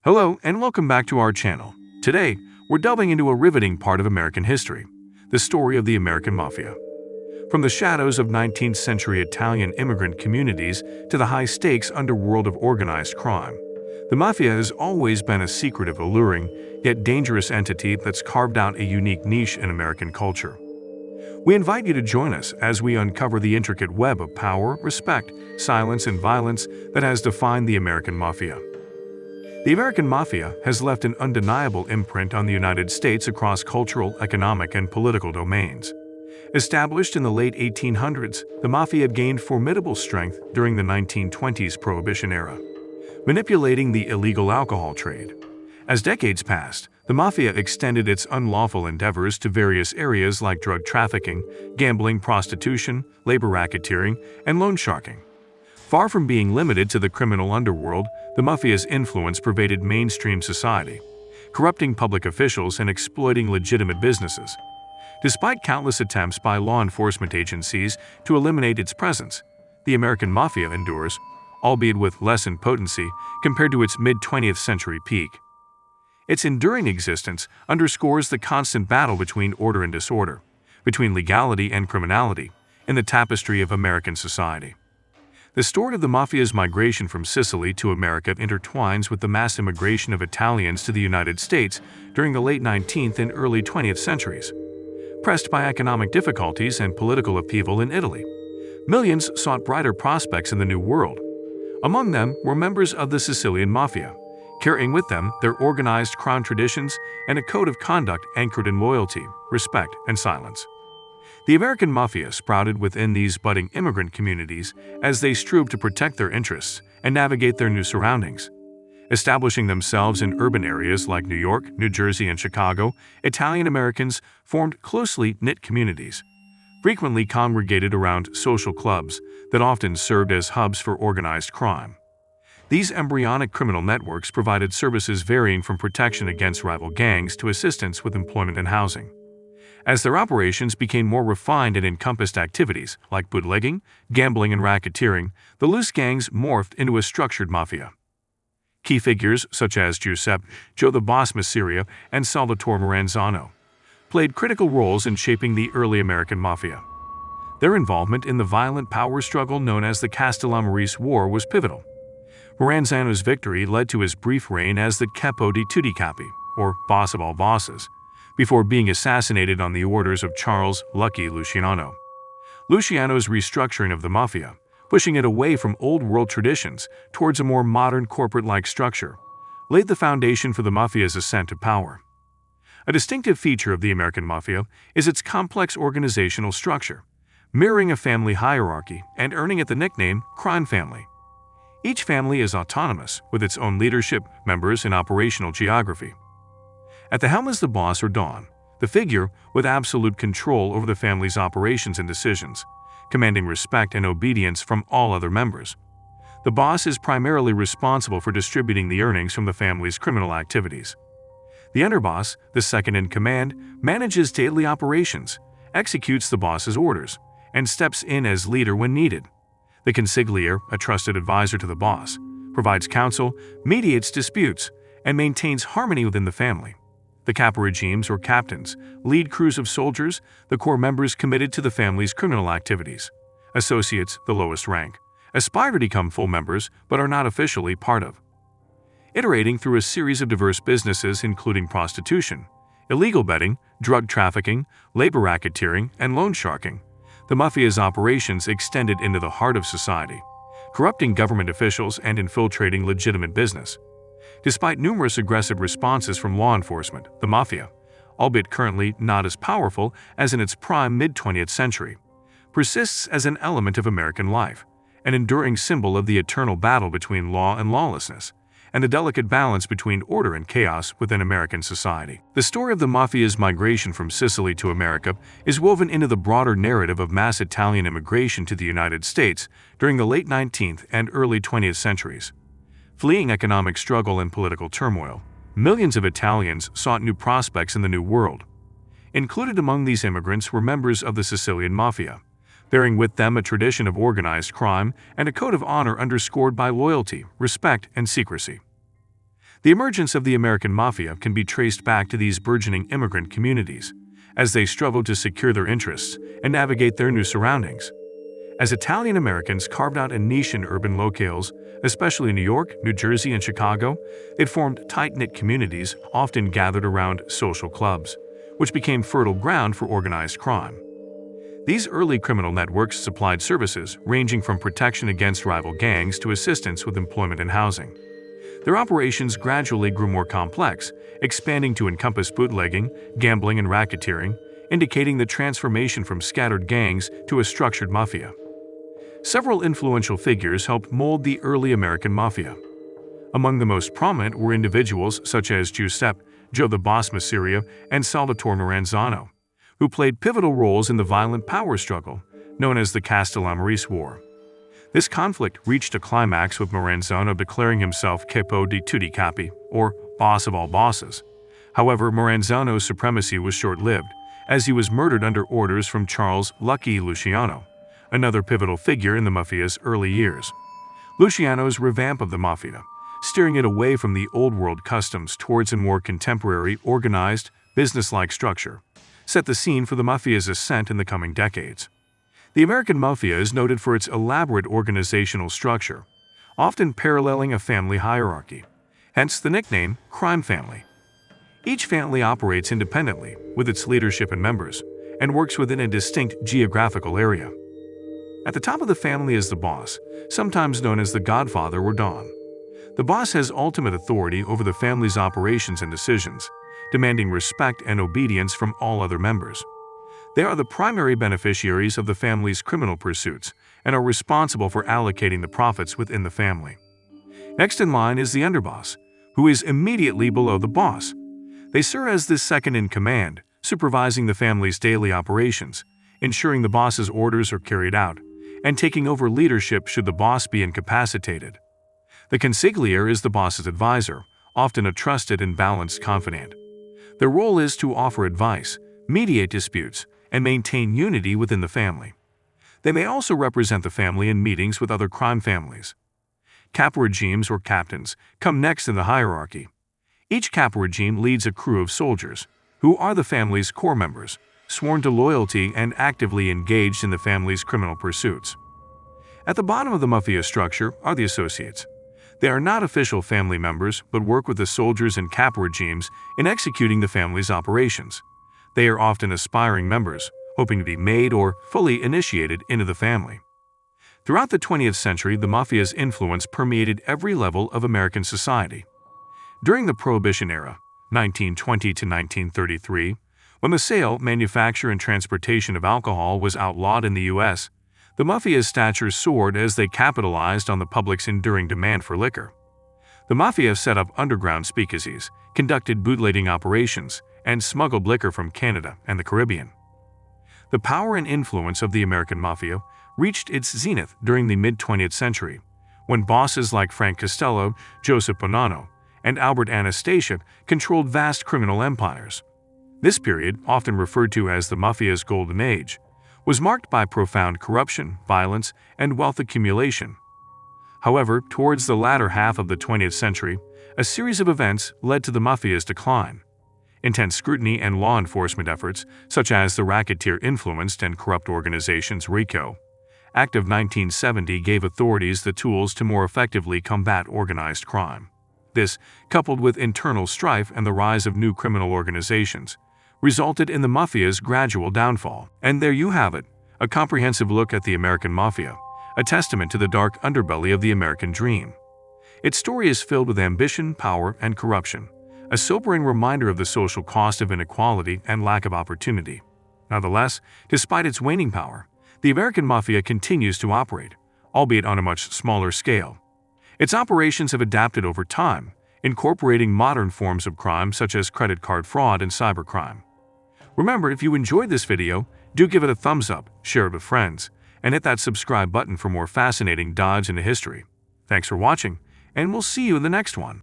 Hello and welcome back to our channel. Today, we're delving into a riveting part of American history, the story of the American Mafia. From the shadows of 19th century Italian immigrant communities to the high-stakes underworld of organized crime, the Mafia has always been a secretive, alluring, yet dangerous entity that's carved out a unique niche in American culture. We invite you to join us as we uncover the intricate web of power, respect, silence, and violence that has defined the American Mafia. The American Mafia has left an undeniable imprint on the United States across cultural, economic, and political domains. Established in the late 1800s, the Mafia gained formidable strength during the 1920s Prohibition era, manipulating the illegal alcohol trade. As decades passed, the Mafia extended its unlawful endeavors to various areas like drug trafficking, gambling, prostitution, labor racketeering, and loan sharking. Far from being limited to the criminal underworld, the Mafia's influence pervaded mainstream society, corrupting public officials and exploiting legitimate businesses. Despite countless attempts by law enforcement agencies to eliminate its presence, the American Mafia endures, albeit with lessened potency compared to its mid-20th century peak. Its enduring existence underscores the constant battle between order and disorder, between legality and criminality, in the tapestry of American society. The story of the Mafia's migration from Sicily to America intertwines with the mass immigration of Italians to the United States during the late 19th and early 20th centuries. Pressed by economic difficulties and political upheaval in Italy, millions sought brighter prospects in the New World. Among them were members of the Sicilian Mafia, carrying with them their organized crime traditions and a code of conduct anchored in loyalty, respect, and silence. The American Mafia sprouted within these budding immigrant communities as they strove to protect their interests and navigate their new surroundings. Establishing themselves in urban areas like New York, New Jersey, and Chicago, Italian Americans formed closely knit communities, frequently congregated around social clubs that often served as hubs for organized crime. These embryonic criminal networks provided services varying from protection against rival gangs to assistance with employment and housing. As their operations became more refined and encompassed activities like bootlegging, gambling, and racketeering, the loose gangs morphed into a structured mafia. Key figures such as Giuseppe Joe the Boss Masseria and Salvatore Maranzano played critical roles in shaping the early American Mafia. Their involvement in the violent power struggle known as the Castellamarese War was pivotal. Maranzano's victory led to his brief reign as the Capo di Tutti Capi, or boss of all bosses, before being assassinated on the orders of Charles "Lucky" Luciano. Luciano's restructuring of the Mafia, pushing it away from old-world traditions towards a more modern corporate-like structure, laid the foundation for the Mafia's ascent to power. A distinctive feature of the American Mafia is its complex organizational structure, mirroring a family hierarchy and earning it the nickname crime family. Each family is autonomous, with its own leadership, members, and operational geography. At the helm is the boss or Don, the figure with absolute control over the family's operations and decisions, commanding respect and obedience from all other members. The boss is primarily responsible for distributing the earnings from the family's criminal activities. The underboss, the second in command, manages daily operations, executes the boss's orders, and steps in as leader when needed. The consigliere, a trusted advisor to the boss, provides counsel, mediates disputes, and maintains harmony within the family. The caporegimes or captains lead crews of soldiers, the core members committed to the family's criminal activities. Associates, the lowest rank, aspire to become full members but are not officially part of. Iterating through a series of diverse businesses including prostitution, illegal betting, drug trafficking, labor racketeering, and loan sharking, the Mafia's operations extended into the heart of society, corrupting government officials and infiltrating legitimate business. Despite numerous aggressive responses from law enforcement, the Mafia, albeit currently not as powerful as in its prime mid-20th century, persists as an element of American life, an enduring symbol of the eternal battle between law and lawlessness, and the delicate balance between order and chaos within American society. The story of the Mafia's migration from Sicily to America is woven into the broader narrative of mass Italian immigration to the United States during the late 19th and early 20th centuries. Fleeing economic struggle and political turmoil, millions of Italians sought new prospects in the New World. Included among these immigrants were members of the Sicilian Mafia, bearing with them a tradition of organized crime and a code of honor underscored by loyalty, respect, and secrecy. The emergence of the American Mafia can be traced back to these burgeoning immigrant communities, as they struggled to secure their interests and navigate their new surroundings. As Italian Americans carved out a niche in urban locales, especially New York, New Jersey, and Chicago, it formed tight-knit communities often gathered around social clubs, which became fertile ground for organized crime. These early criminal networks supplied services ranging from protection against rival gangs to assistance with employment and housing. Their operations gradually grew more complex, expanding to encompass bootlegging, gambling, and racketeering, indicating the transformation from scattered gangs to a structured mafia. Several influential figures helped mold the early American Mafia. Among the most prominent were individuals such as Giuseppe, Joe the Boss Masseria, and Salvatore Maranzano, who played pivotal roles in the violent power struggle known as the Castellamarese War. This conflict reached a climax with Maranzano declaring himself capo di tutti capi, or boss of all bosses. However, Maranzano's supremacy was short-lived, as he was murdered under orders from Charles "Lucky" Luciano, another pivotal figure in the Mafia's early years. Luciano's revamp of the Mafia, steering it away from the old-world customs towards a more contemporary, organized, business-like structure, set the scene for the Mafia's ascent in the coming decades. The American Mafia is noted for its elaborate organizational structure, often paralleling a family hierarchy, hence the nickname crime family. Each family operates independently, with its leadership and members, and works within a distinct geographical area. At the top of the family is the boss, sometimes known as the Godfather or Don. The boss has ultimate authority over the family's operations and decisions, demanding respect and obedience from all other members. They are the primary beneficiaries of the family's criminal pursuits and are responsible for allocating the profits within the family. Next in line is the underboss, who is immediately below the boss. They serve as the second-in-command, supervising the family's daily operations, ensuring the boss's orders are carried out, and taking over leadership should the boss be incapacitated. The consigliere is the boss's advisor, often a trusted and balanced confidant. Their role is to offer advice, mediate disputes, and maintain unity within the family. They may also represent the family in meetings with other crime families. Caporegimes or captains come next in the hierarchy. Each caporegime leads a crew of soldiers, who are the family's core members, sworn to loyalty and actively engaged in the family's criminal pursuits. At the bottom of the mafia structure are the associates. They are not official family members but work with the soldiers and caporegimes in executing the family's operations. They are often aspiring members, hoping to be made or fully initiated into the family. Throughout the 20th century, the mafia's influence permeated every level of American society. During the Prohibition era, 1920 to 1933, when the sale, manufacture, and transportation of alcohol was outlawed in the U.S., the mafia's stature soared as they capitalized on the public's enduring demand for liquor. The mafia set up underground speakeasies, conducted bootlegging operations, and smuggled liquor from Canada and the Caribbean. The power and influence of the American Mafia reached its zenith during the mid-20th century, when bosses like Frank Costello, Joseph Bonanno, and Albert Anastasia controlled vast criminal empires. This period, often referred to as the Mafia's Golden Age, was marked by profound corruption, violence, and wealth accumulation. However, towards the latter half of the 20th century, a series of events led to the Mafia's decline. Intense scrutiny and law enforcement efforts, such as the racketeer-influenced and corrupt organization's RICO Act of 1970, gave authorities the tools to more effectively combat organized crime. This, coupled with internal strife and the rise of new criminal organizations, resulted in the Mafia's gradual downfall. And there you have it, a comprehensive look at the American Mafia, a testament to the dark underbelly of the American dream. Its story is filled with ambition, power, and corruption, a sobering reminder of the social cost of inequality and lack of opportunity. Nonetheless, despite its waning power, the American Mafia continues to operate, albeit on a much smaller scale. Its operations have adapted over time, incorporating modern forms of crime such as credit card fraud and cybercrime. Remember, if you enjoyed this video, do give it a thumbs up, share it with friends, and hit that subscribe button for more fascinating dives into history. Thanks for watching, and we'll see you in the next one.